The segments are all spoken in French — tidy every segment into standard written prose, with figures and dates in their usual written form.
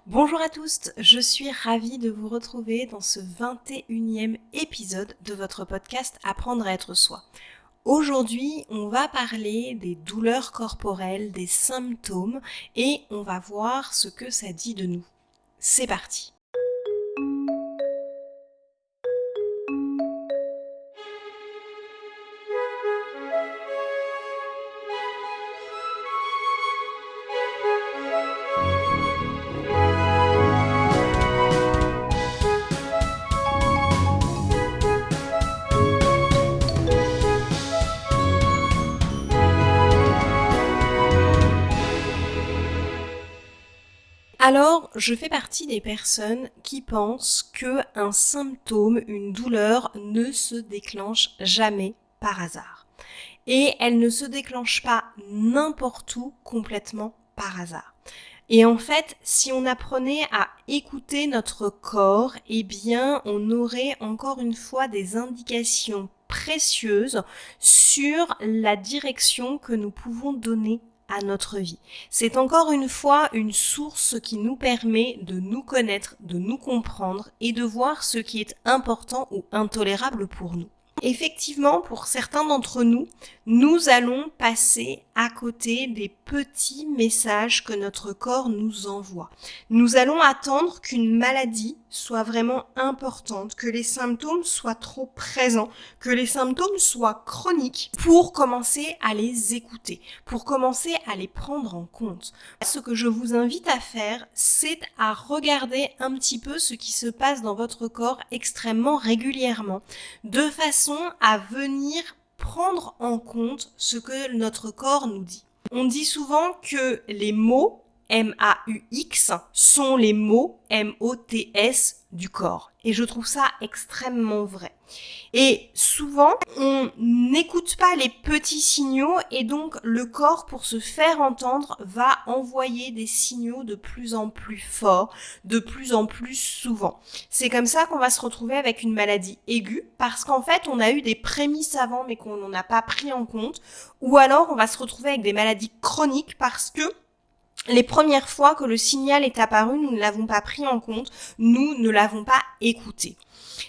Bonjour à tous, je suis ravie de vous retrouver dans ce 21e épisode de votre podcast Apprendre à être soi. Aujourd'hui, on va parler des douleurs corporelles, des symptômes et on va voir ce que ça dit de nous. C'est parti! Alors, je fais partie des personnes qui pensent qu'un symptôme, une douleur, ne se déclenche jamais par hasard. Et elle ne se déclenche pas n'importe où complètement par hasard. Et en fait, si on apprenait à écouter notre corps, eh bien, on aurait encore une fois des indications précieuses sur la direction que nous pouvons donner à notre vie. C'est encore une fois une source qui nous permet de nous connaître, de nous comprendre et de voir ce qui est important ou intolérable pour nous. Effectivement, pour certains d'entre nous, nous allons passer à côté des petits messages que notre corps nous envoie. Nous allons attendre qu'une maladie soit vraiment importante, que les symptômes soient trop présents, que les symptômes soient chroniques pour commencer à les écouter, pour commencer à les prendre en compte. Ce que je vous invite à faire, c'est à regarder un petit peu ce qui se passe dans votre corps extrêmement régulièrement, de façon à venir prendre en compte ce que notre corps nous dit. On dit souvent que les mots M-A-U-X sont les mots M-O-T-S du corps. Et je trouve ça extrêmement vrai. Et souvent, on n'écoute pas les petits signaux et donc le corps, pour se faire entendre, va envoyer des signaux de plus en plus forts, de plus en plus souvent. C'est comme ça qu'on va se retrouver avec une maladie aiguë parce qu'en fait, on a eu des prémices avant mais qu'on n'en a pas pris en compte, ou alors on va se retrouver avec des maladies chroniques parce que les premières fois que le signal est apparu, nous ne l'avons pas pris en compte, nous ne l'avons pas écouté.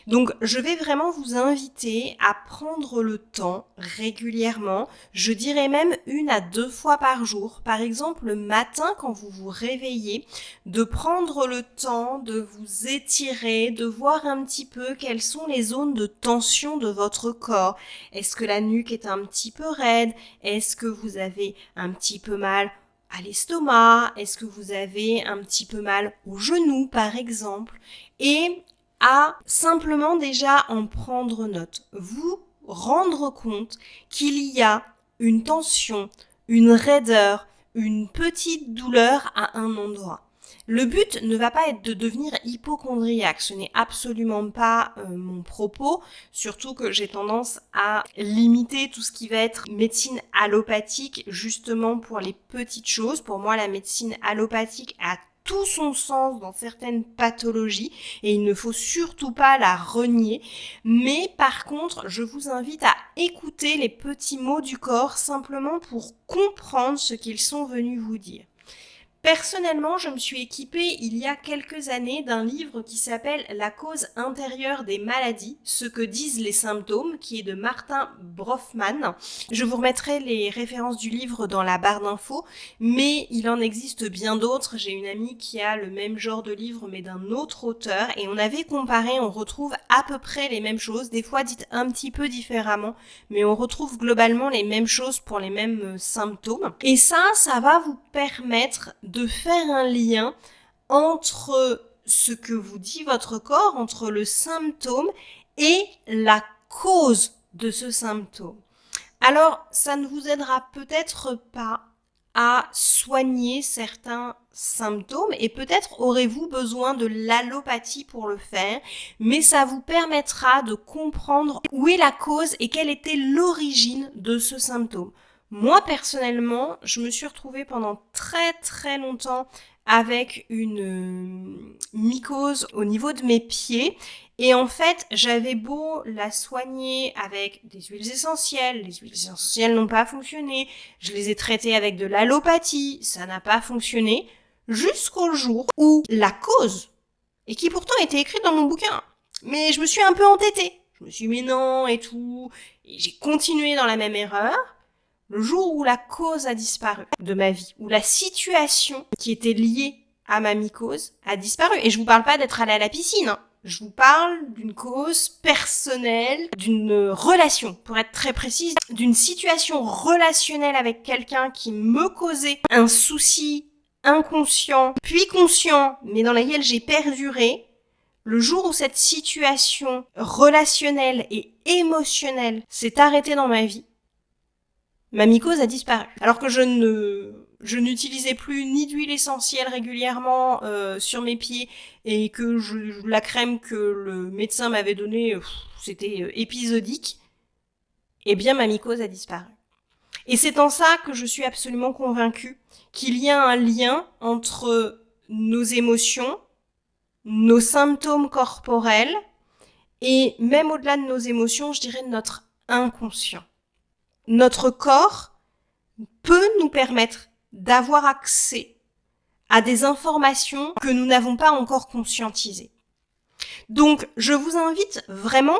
Donc, je vais vraiment vous inviter à prendre le temps régulièrement, je dirais même 1 à 2 fois par jour. Par exemple, le matin, quand vous vous réveillez, de prendre le temps de vous étirer, de voir un petit peu quelles sont les zones de tension de votre corps. Est-ce que la nuque est un petit peu raide? Est-ce que vous avez un petit peu mal à l'estomac? Est-ce que vous avez un petit peu mal au genou, par exemple? Et à simplement déjà en prendre note, vous rendre compte qu'il y a une tension, une raideur, une petite douleur à un endroit. Le but ne va pas être de devenir hypocondriaque, ce n'est absolument pas mon propos, surtout que j'ai tendance à limiter tout ce qui va être médecine allopathique justement pour les petites choses. Pour moi, la médecine allopathique a tout son sens dans certaines pathologies et il ne faut surtout pas la renier. Mais par contre, je vous invite à écouter les petits mots du corps simplement pour comprendre ce qu'ils sont venus vous dire. Personnellement, je me suis équipée il y a quelques années d'un livre qui s'appelle « La cause intérieure des maladies, ce que disent les symptômes » qui est de Martin Brofman. Je vous remettrai les références du livre dans la barre d'infos, mais il en existe bien d'autres. J'ai une amie qui a le même genre de livre mais d'un autre auteur et on avait comparé, on retrouve à peu près les mêmes choses, des fois dites un petit peu différemment, mais on retrouve globalement les mêmes choses pour les mêmes symptômes. Et ça va vous permettre de faire un lien entre ce que vous dit votre corps, entre le symptôme et la cause de ce symptôme. Alors, ça ne vous aidera peut-être pas à soigner certains symptômes et peut-être aurez-vous besoin de l'allopathie pour le faire, mais ça vous permettra de comprendre où est la cause et quelle était l'origine de ce symptôme. Moi, personnellement, je me suis retrouvée pendant très très longtemps avec une mycose au niveau de mes pieds. Et en fait, j'avais beau la soigner avec des huiles essentielles, les huiles essentielles n'ont pas fonctionné. Je les ai traitées avec de l'allopathie, ça n'a pas fonctionné. jusqu'au jour où la cause, et qui pourtant était écrite dans mon bouquin, mais je me suis un peu entêtée. Je me suis dit mais non et tout, et j'ai continué dans la même erreur. Le jour où la cause a disparu de ma vie, où la situation qui était liée à ma mycose a disparu. Et je vous parle pas d'être allée à la piscine, hein. Je vous parle d'une cause personnelle, d'une relation, pour être très précise, d'une situation relationnelle avec quelqu'un qui me causait un souci inconscient, puis conscient, mais dans laquelle j'ai perduré. Le jour où cette situation relationnelle et émotionnelle s'est arrêtée dans ma vie, ma mycose a disparu. Alors que je n'utilisais plus ni d'huile essentielle régulièrement sur mes pieds et que la crème que le médecin m'avait donnée, c'était épisodique, eh bien ma mycose a disparu. Et c'est en ça que je suis absolument convaincue qu'il y a un lien entre nos émotions, nos symptômes corporels et même au-delà de nos émotions, je dirais de notre inconscient. Notre corps peut nous permettre d'avoir accès à des informations que nous n'avons pas encore conscientisées. Donc, je vous invite vraiment,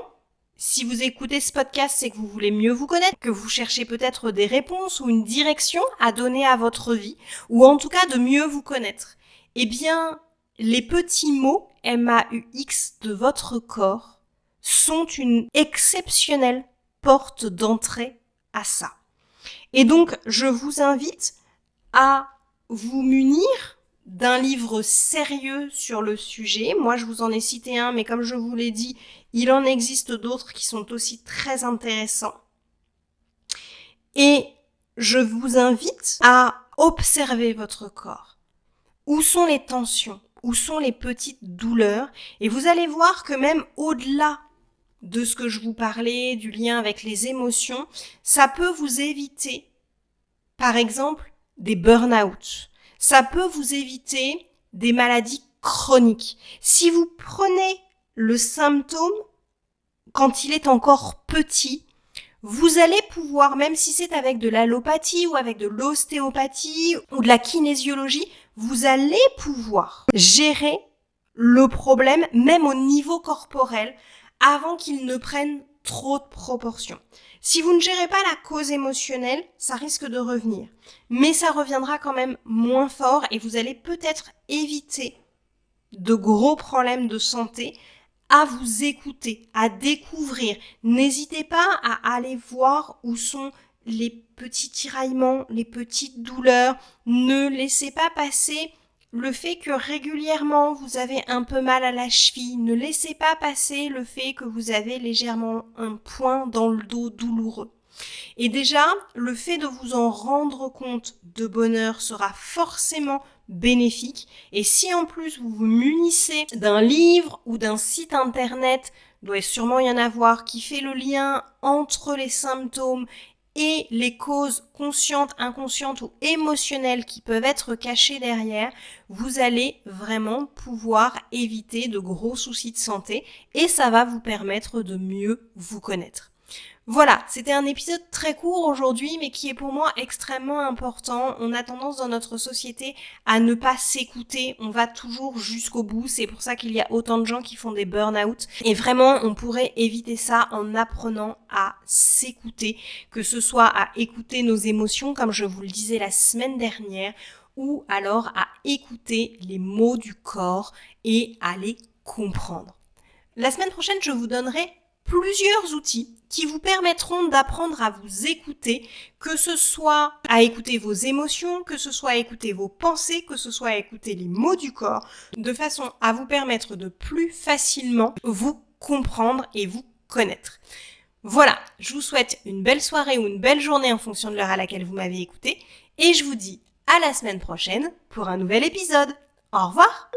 si vous écoutez ce podcast, c'est que vous voulez mieux vous connaître, que vous cherchez peut-être des réponses ou une direction à donner à votre vie, ou en tout cas de mieux vous connaître. Eh bien, les petits mots MAUX de votre corps sont une exceptionnelle porte d'entrée à ça. Et donc, je vous invite à vous munir d'un livre sérieux sur le sujet. Moi, je vous en ai cité un, mais comme je vous l'ai dit, il en existe d'autres qui sont aussi très intéressants. Et je vous invite à observer votre corps. Où sont les tensions? Où sont les petites douleurs? Et vous allez voir que même au-delà de ce que je vous parlais, du lien avec les émotions, ça peut vous éviter, par exemple, des burn-out. Ça peut vous éviter des maladies chroniques. Si vous prenez le symptôme quand il est encore petit, vous allez pouvoir, même si c'est avec de l'allopathie ou avec de l'ostéopathie ou de la kinésiologie, vous allez pouvoir gérer le problème même au niveau corporel avant qu'il ne prenne trop de proportions. Si vous ne gérez pas la cause émotionnelle, ça risque de revenir. Mais ça reviendra quand même moins fort et vous allez peut-être éviter de gros problèmes de santé à vous écouter, à découvrir. N'hésitez pas à aller voir où sont les petits tiraillements, les petites douleurs. Ne laissez pas passer le fait que régulièrement vous avez un peu mal à la cheville. Ne laissez pas passer le fait que vous avez légèrement un point dans le dos douloureux. Et déjà, le fait de vous en rendre compte de bonne heure sera forcément bénéfique. Et si en plus vous vous munissez d'un livre ou d'un site internet, doit sûrement y en avoir, qui fait le lien entre les symptômes et les causes conscientes, inconscientes ou émotionnelles qui peuvent être cachées derrière, vous allez vraiment pouvoir éviter de gros soucis de santé et ça va vous permettre de mieux vous connaître. Voilà, c'était un épisode très court aujourd'hui, mais qui est pour moi extrêmement important. On a tendance dans notre société à ne pas s'écouter, on va toujours jusqu'au bout, c'est pour ça qu'il y a autant de gens qui font des burn-out. Et vraiment, on pourrait éviter ça en apprenant à s'écouter, que ce soit à écouter nos émotions, comme je vous le disais la semaine dernière, ou alors à écouter les mots du corps et à les comprendre. La semaine prochaine, je vous donnerai plusieurs outils qui vous permettront d'apprendre à vous écouter, que ce soit à écouter vos émotions, que ce soit à écouter vos pensées, que ce soit à écouter les mots du corps, de façon à vous permettre de plus facilement vous comprendre et vous connaître. Voilà, je vous souhaite une belle soirée ou une belle journée en fonction de l'heure à laquelle vous m'avez écouté, et je vous dis à la semaine prochaine pour un nouvel épisode. Au revoir!